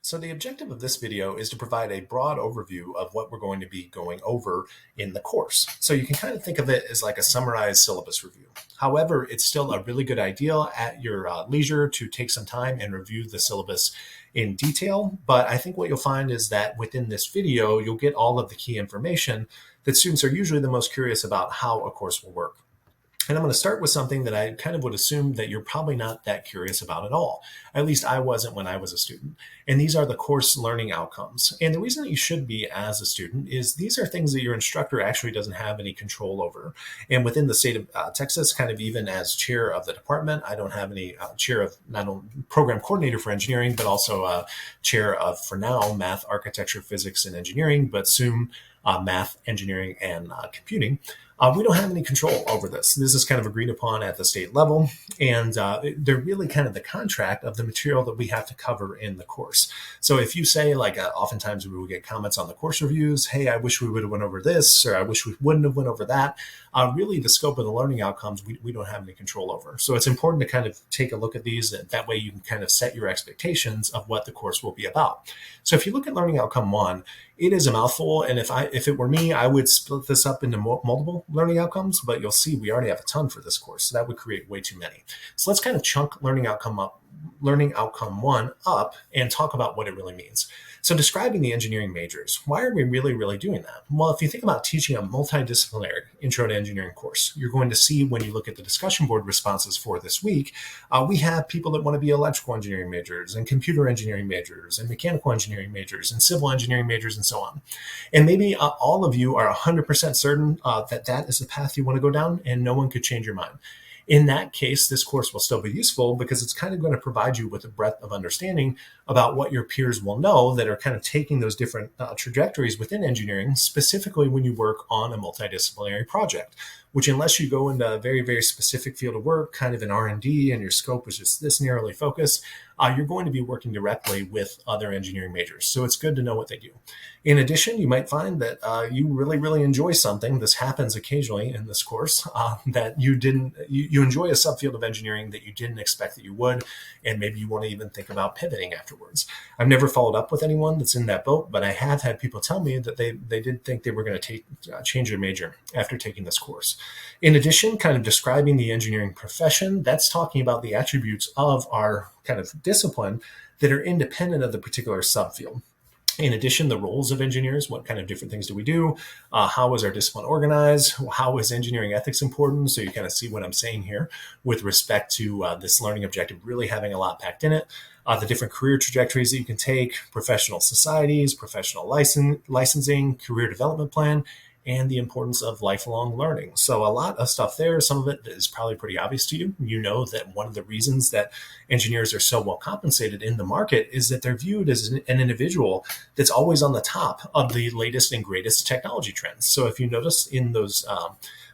So the objective of this video is to provide a broad overview of what we're going to be going over in the course. So you can kind of think of it as like a summarized syllabus review. However, it's still a really good idea at your leisure to take some time and review the syllabus in detail. But I think what you'll find is that within this video, you'll get all of the key information that students are usually the most curious about how a course will work. And I'm going to start with something that I kind of would assume that you're probably not that curious about at all. At least I wasn't when I was a student. And these are the course learning outcomes. And the reason that you should be as a student is these are things that your instructor actually doesn't have any control over. And within the state of Texas, kind of even as chair of the department, I don't have any chair of not only program coordinator for engineering, but also chair of, for now, math, architecture, physics, and engineering, but soon math, engineering, and computing. We don't have any control over this. This is kind of agreed upon at the state level, and they're really kind of the contract of the material that we have to cover in the course. So if you say, like, oftentimes we will get comments on the course reviews, hey, I wish we would have went over this, or I wish we wouldn't have went over that. Really, the scope of the learning outcomes, we don't have any control over. So it's important to kind of take a look at these, and that way you can kind of set your expectations of what the course will be about. So if you look at learning outcome 1, it is a mouthful, and if it were me, I would split this up into multiple learning outcomes, but you'll see we already have a ton for this course, so that would create way too many. So let's kind of chunk learning outcome 1 up and talk about what it really means. So describing the engineering majors, why are we really doing that? Well, if you think about teaching a multidisciplinary intro to engineering course, you're going to see when you look at the discussion board responses for this week, we have people that want to be electrical engineering majors and computer engineering majors and mechanical engineering majors and civil engineering majors and so on. And maybe all of you are 100% certain that is the path you want to go down, and no one could change your mind. In that case, this course will still be useful because it's kind of going to provide you with a breadth of understanding about what your peers will know that are kind of taking those different trajectories within engineering, specifically when you work on a multidisciplinary project, which unless you go into a very specific field of work, kind of an R&D, and your scope is just this narrowly focused, you're going to be working directly with other engineering majors. So it's good to know what they do. In addition, you might find that you really enjoy something. This happens occasionally in this course, that you enjoy a subfield of engineering that you didn't expect that you would, and maybe you want to even think about pivoting afterwards. I've never followed up with anyone that's in that boat, but I have had people tell me that they did think they were going to change their major after taking this course. In addition, kind of describing the engineering profession, that's talking about the attributes of our kind of discipline that are independent of the particular subfield. In addition, the roles of engineers, what kind of different things do we do? How is our discipline organized? How is engineering ethics important? So you kind of see what I'm saying here with respect to this learning objective really having a lot packed in it. The different career trajectories that you can take, professional societies, professional licensing, career development plan, and the importance of lifelong learning. So a lot of stuff there. Some of it is probably pretty obvious to you. You know that one of the reasons that engineers are so well compensated in the market is that they're viewed as an individual that's always on the top of the latest and greatest technology trends. So if you notice in those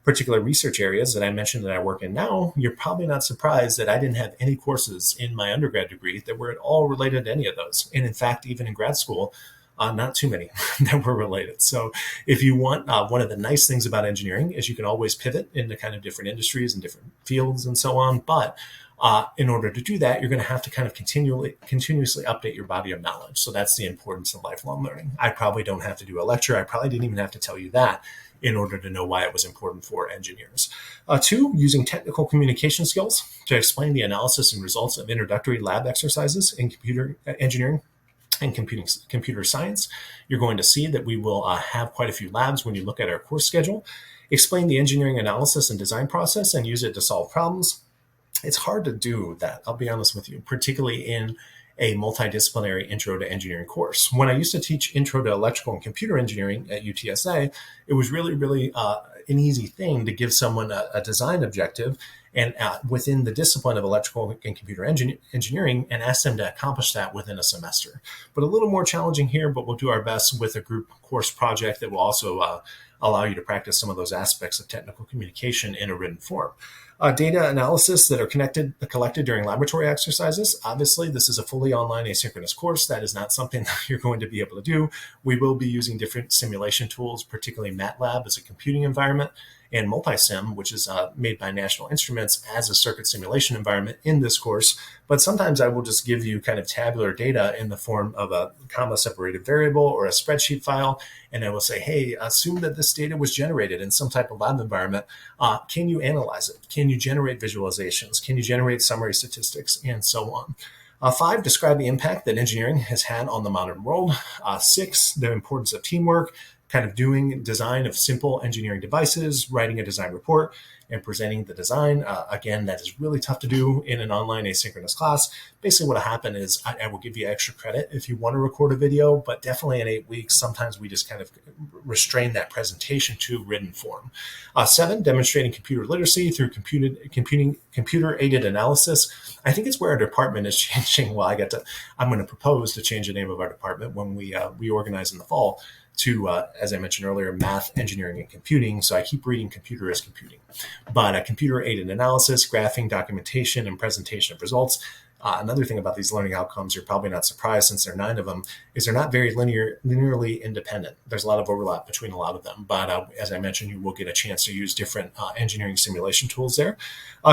particular research areas that I mentioned that I work in now, you're probably not surprised that I didn't have any courses in my undergrad degree that were at all related to any of those. And in fact, even in grad school, not too many that were related. So if you want, one of the nice things about engineering is you can always pivot into kind of different industries and different fields and so on. But in order to do that, you're going to have to kind of continuously update your body of knowledge. So that's the importance of lifelong learning. I probably don't have to do a lecture. I probably didn't even have to tell you that in order to know why it was important for engineers. 2, using technical communication skills to explain the analysis and results of introductory lab exercises in computer engineering and computer science. You're going to see that we will have quite a few labs when you look at our course schedule. Explain the engineering analysis and design process and use it to solve problems. It's hard to do that, I'll be honest with you, particularly in a multidisciplinary intro to engineering course. When I used to teach intro to electrical and computer engineering at UTSA, it was really an easy thing to give someone a design objective and within the discipline of electrical and computer engineering and ask them to accomplish that within a semester. But a little more challenging here, but we'll do our best with a group course project that will also allow you to practice some of those aspects of technical communication in a written form. Data analysis that are collected during laboratory exercises. Obviously, this is a fully online asynchronous course. That is not something that you're going to be able to do. We will be using different simulation tools, particularly MATLAB as a computing environment, and Multisim, which is made by National Instruments as a circuit simulation environment in this course. But sometimes I will just give you kind of tabular data in the form of a comma-separated variable or a spreadsheet file, and I will say, hey, assume that this data was generated in some type of lab environment. Can you analyze it? Can you generate visualizations? Can you generate summary statistics? And so on. 5, describe the impact that engineering has had on the modern world. 6, the importance of teamwork, kind of doing design of simple engineering devices, writing a design report, and presenting the design. Again, that is really tough to do in an online asynchronous class. Basically, what will happen is I will give you extra credit if you want to record a video, but definitely in 8 weeks, sometimes we just kind of restrain that presentation to written form. 7, demonstrating computer literacy through computer-aided analysis. I think it's where our department is changing. Well, I'm going to propose to change the name of our department when we reorganize in the fall to, as I mentioned earlier, math, engineering, and computing. So I keep reading computer as computing. But computer-aided analysis, graphing, documentation, and presentation of results. Another thing about these learning outcomes, you're probably not surprised since there are 9 of them, is they're not very linearly independent. There's a lot of overlap between a lot of them. But as I mentioned, you will get a chance to use different engineering simulation tools there.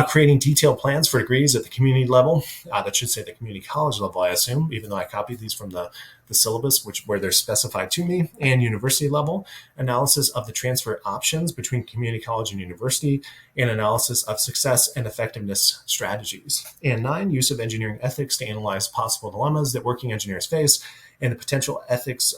Creating detailed plans for degrees at the community level. That should say the community college level, I assume, even though I copied these from the syllabus, where they're specified to me, and university level. Analysis of the transfer options between community college and university, and analysis of success and effectiveness strategies. And 9, use of engineering ethics to analyze possible dilemmas that working engineers face and the potential effects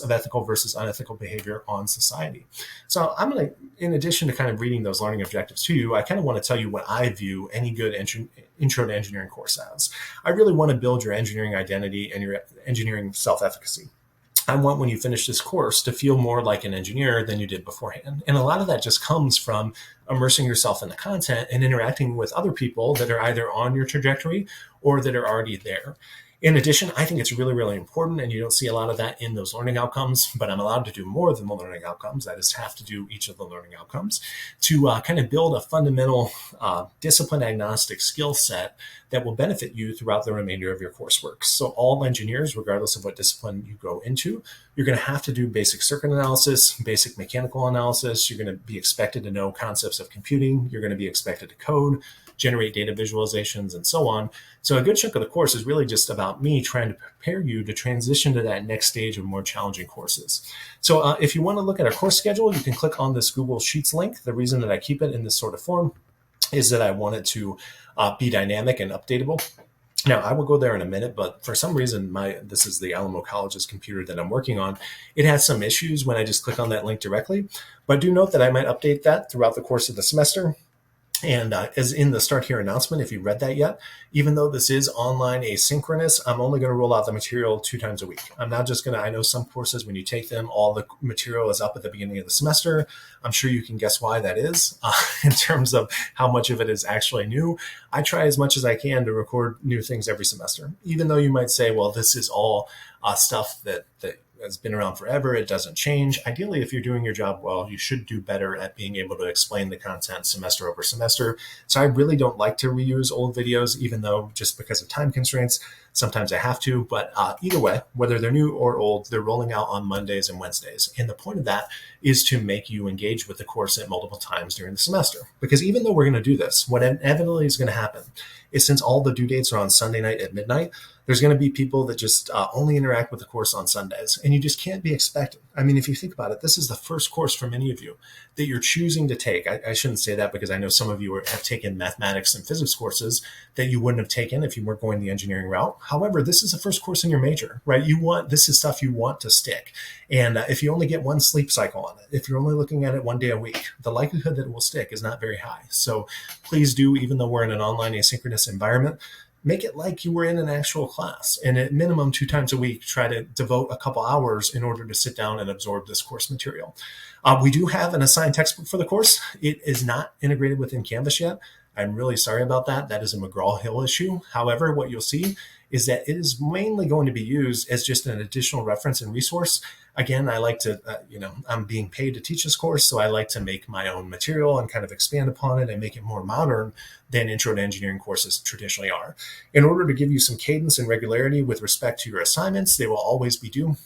of ethical versus unethical behavior on society. So I'm going to, in addition to kind of reading those learning objectives to you, I kind of want to tell you what I view any good intro to engineering course as. I really want to build your engineering identity and your engineering self-efficacy. I want, when you finish this course, to feel more like an engineer than you did beforehand. And a lot of that just comes from immersing yourself in the content and interacting with other people that are either on your trajectory or that are already there. In addition, I think it's really, really important, and you don't see a lot of that in those learning outcomes, but I'm allowed to do more than the learning outcomes. I just have to do each of the learning outcomes to kind of build a fundamental discipline agnostic skill set that will benefit you throughout the remainder of your coursework. So all engineers, regardless of what discipline you go into, you're going to have to do basic circuit analysis, basic mechanical analysis. You're going to be expected to know concepts of computing. You're going to be expected to code, generate data visualizations, and so on. So a good chunk of the course is really just about me trying to prepare you to transition to that next stage of more challenging courses. So if you want to look at our course schedule, you can click on this Google Sheets link. The reason that I keep it in this sort of form is that I want it to be dynamic and updatable. Now, I will go there in a minute, but for some reason, this is the Alamo College's computer that I'm working on. It has some issues when I just click on that link directly, but do note that I might update that throughout the course of the semester. And as in the Start Here announcement, if you read that yet, even though this is online asynchronous, I'm only going to roll out the material 2 times a week. I'm not just going to, I know some courses, when you take them, all the material is up at the beginning of the semester. I'm sure you can guess why that is in terms of how much of it is actually new. I try as much as I can to record new things every semester, even though you might say, well, this is all stuff that has been around forever. It doesn't change. Ideally, if you're doing your job well, you should do better at being able to explain the content semester over semester. So I really don't like to reuse old videos, even though just because of time constraints, sometimes I have to. But either way, whether they're new or old, they're rolling out on Mondays and Wednesdays. And the point of that is to make you engage with the course at multiple times during the semester. Because even though we're going to do this, what inevitably is going to happen is, since all the due dates are on Sunday night at midnight, there's going to be people that just only interact with the course on Sundays. And you just can't be expected. I mean, if you think about it, this is the first course for many of you that you're choosing to take. I shouldn't say that, because I know some of you have taken mathematics and physics courses that you wouldn't have taken if you weren't going the engineering route. However, this is the first course in your major, right? This is stuff you want to stick. And if you only get one sleep cycle on it, if you're only looking at it 1 day a week, the likelihood that it will stick is not very high. So please do, even though we're in an online asynchronous environment, make it like you were in an actual class. And at minimum 2 times a week, try to devote a couple hours in order to sit down and absorb this course material. We do have an assigned textbook for the course. It is not integrated within Canvas yet. I'm really sorry about that. That is a McGraw-Hill issue. However, what you'll see is that it is mainly going to be used as just an additional reference and resource. Again, I like to, I'm being paid to teach this course, so I like to make my own material and kind of expand upon it and make it more modern than Intro to Engineering courses traditionally are. In order to give you some cadence and regularity with respect to your assignments, they will always be due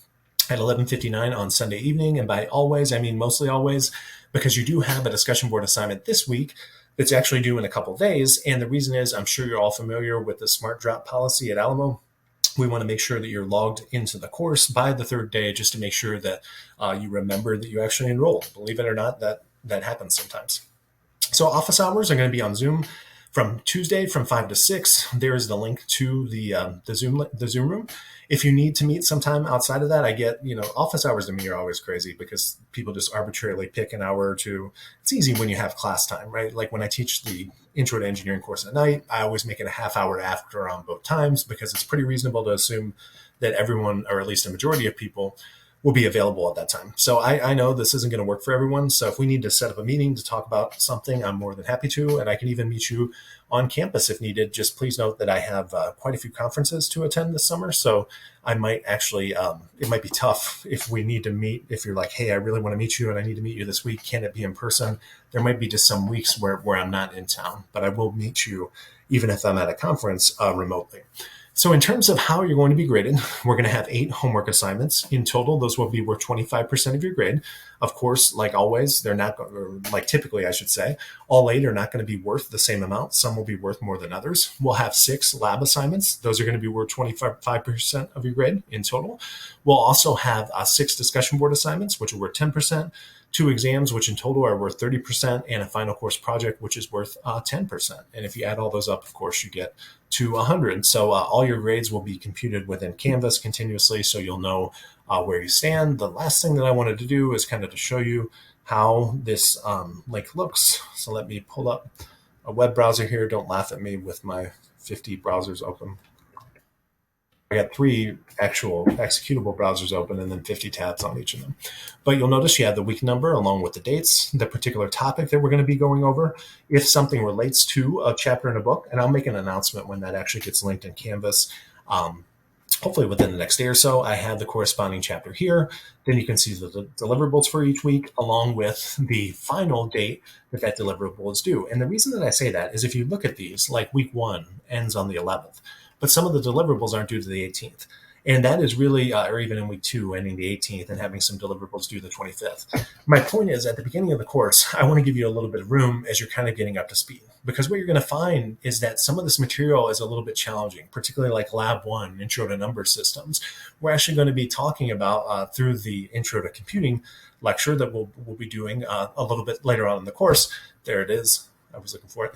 at 11:59 on Sunday evening. And by always, I mean mostly always, because you do have a discussion board assignment this week that's actually due in a couple of days. And the reason is, I'm sure you're all familiar with the Smart Drop policy at Alamo. We want to make sure that you're logged into the course by the third day, just to make sure that you remember that you actually enrolled. Believe it or not, that happens sometimes. So office hours are going to be on Zoom from Tuesday from 5 to 6. There's the link to the Zoom room. If you need to meet sometime outside of that, I get, office hours to me are always crazy because people just arbitrarily pick an hour or two. It's easy when you have class time, right? Like when I teach the Intro to Engineering course at night, I always make it a half hour after on both times because it's pretty reasonable to assume that everyone, or at least a majority of people, will be available at that time. So I know this isn't going to work for everyone. So if we need to set up a meeting to talk about something, I'm more than happy to. And I can even meet you on campus if needed. Just please note that I have quite a few conferences to attend this summer. So I might actually, it might be tough if we need to meet. If you're like, hey, I really want to meet you and I need to meet you this week, can it be in person? There might be just some weeks where I'm not in town, but I will meet you even if I'm at a conference remotely. So in terms of how you're going to be graded, we're going to have 8 homework assignments in total. Those will be worth 25% of your grade. Of course, like always, they're not, or like typically, I should say, all 8 are not going to be worth the same amount. Some will be worth more than others. We'll have 6 lab assignments. Those are going to be worth 25% of your grade in total. We'll also have 6 discussion board assignments, which are worth 10%. 2 exams, which in total are worth 30%, and a final course project, which is worth 10%. And if you add all those up, of course, you get to 100. So all your grades will be computed within Canvas continuously, so you'll know where you stand. The last thing that I wanted to do is kind of to show you how this link looks. So let me pull up a web browser here. Don't laugh at me with my 50 browsers open. I got 3 actual executable browsers open and then 50 tabs on each of them. But you'll notice you have the week number along with the dates, the particular topic that we're going to be going over, if something relates to a chapter in a book, and I'll make an announcement when that actually gets linked in Canvas. Hopefully within the next day or so. I have the corresponding chapter here. Then you can see the deliverables for each week along with the final date that deliverable is due. And the reason that I say that is if you look at these, like week 1 ends on the 11th, but some of the deliverables aren't due to the 18th. And that is really, or even in week 2, ending the 18th and having some deliverables due the 25th. My point is, at the beginning of the course, I want to give you a little bit of room as you're kind of getting up to speed. Because what you're going to find is that some of this material is a little bit challenging, particularly like Lab 1, Intro to Number Systems. We're actually going to be talking about, through the Intro to Computing lecture that we'll be doing a little bit later on in the course. There it is. I was looking for it.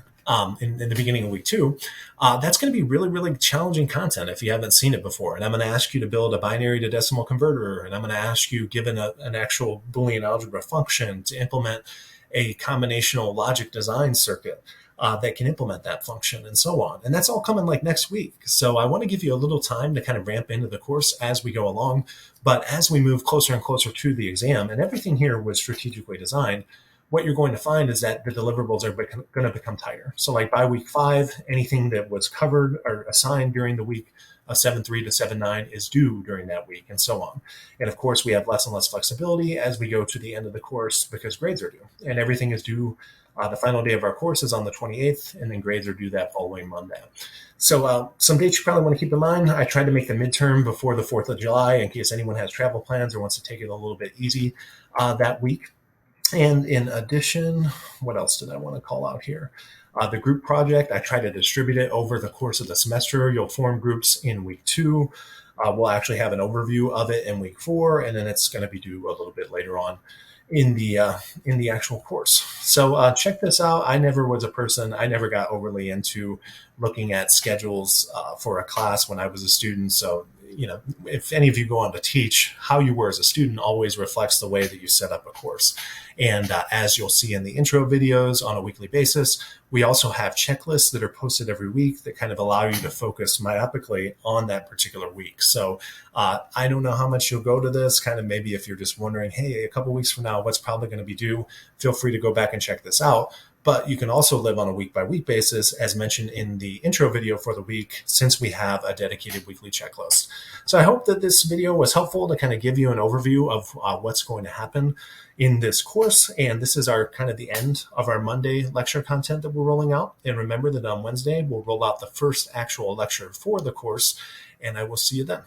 In the beginning of week 2, that's going to be really, really challenging content if you haven't seen it before. And I'm going to ask you to build a binary to decimal converter. And I'm going to ask you, given an actual Boolean algebra function, to implement a combinational logic design circuit that can implement that function and so on. And that's all coming like next week. So I want to give you a little time to kind of ramp into the course as we go along. But as we move closer and closer to the exam, and everything here was strategically designed, what you're going to find is that the deliverables are going to become tighter. So like by week 5, anything that was covered or assigned during the week of 7.3 to 7.9 is due during that week and so on. And of course, we have less and less flexibility as we go to the end of the course because grades are due. And everything is due. The final day of our course is on the 28th, and then grades are due that following Monday. So some dates you probably want to keep in mind. I tried to make the midterm before the 4th of July in case anyone has travel plans or wants to take it a little bit easy that week. And in addition, what else did I want to call out here? The group project, I try to distribute it over the course of the semester. You'll form groups in week 2. We'll actually have an overview of it in week 4, and then it's going to be due a little bit later on in the actual course. So check this out. I never was a person, I never got overly into looking at schedules for a class when I was a student. So if any of you go on to teach, how you were as a student always reflects the way that you set up a course. And as you'll see in the intro videos on a weekly basis, we also have checklists that are posted every week that kind of allow you to focus myopically on that particular week. So I don't know how much you'll go to this, kind of maybe if you're just wondering, hey, a couple weeks from now, what's probably going to be due, feel free to go back and check this out. but you can also live on a week-by-week basis, as mentioned in the intro video for the week, since we have a dedicated weekly checklist. So I hope that this video was helpful to kind of give you an overview of what's going to happen in this course. And this is our kind of the end of our Monday lecture content that we're rolling out. And remember that on Wednesday, we'll roll out the first actual lecture for the course, and I will see you then.